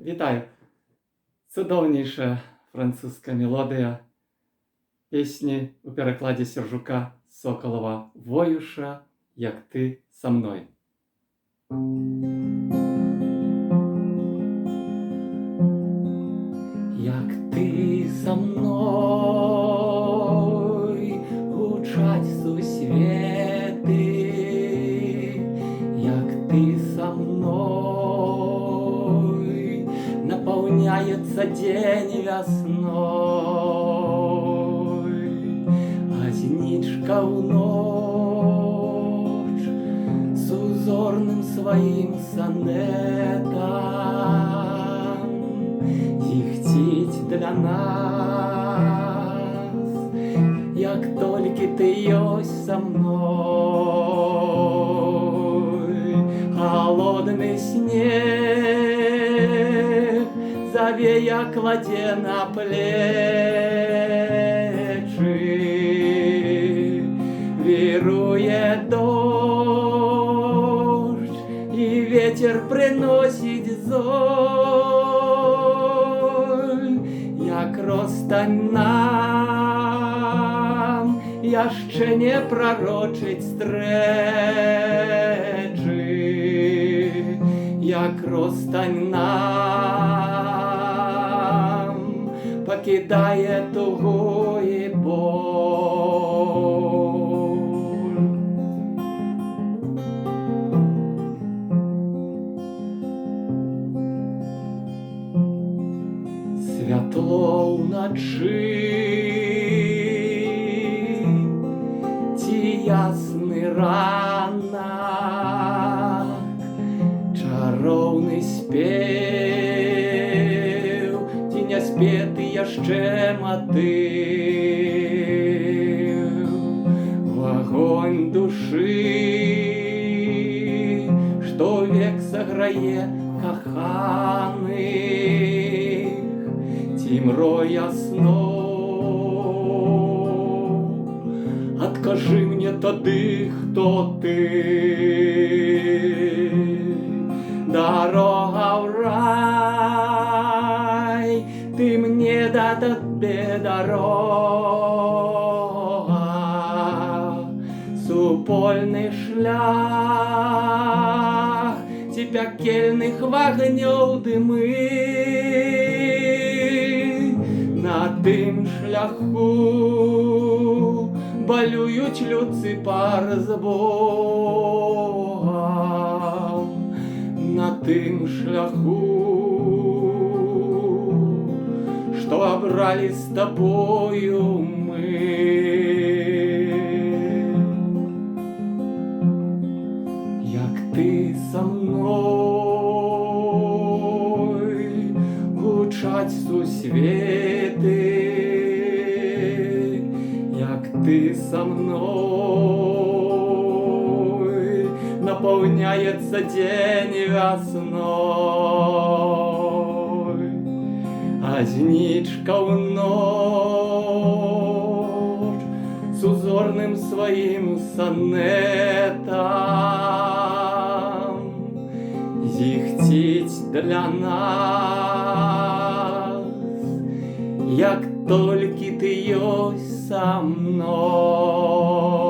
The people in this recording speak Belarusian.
Вітаю! Цудовніша французька мелодія пісні у перекладі Сержука Соколова «Воюша, як ти со мною». Як ти со мною гучать сусвіти, як ти со мною наполняется день весной, а зеничка в ночь с узорным своим сонетом зихтить для нас, як толькі ти ёсць со мной. Холодный снег заве, як кладе на плечи, вируе дождь, и ветер приносит золь, як розстань нам яшчэ не пророчить стречы, як розстань нам покидає тугой боль. Святло вночі, ті ясний ранок, чароўны спеў, ці не спеты яшчэ матыў, вагонь душы, што век саграе каханых, ці мроя сноў. Адкажы мне тады, хто ты? Дорога в рай, ты мне да тебе дорога, супольный шлях, ці пякельных вагнёў дымы. На тым шляху балюють людцы пар з Богом, на тым шляху, што абралі з табою мы. Як ты со мной гучаць сусветы, як ты со мной наполняется день весной, а зеничка в ночь с узорным своим сонетом зихтить для нас, як толькі ты ёсць со мной.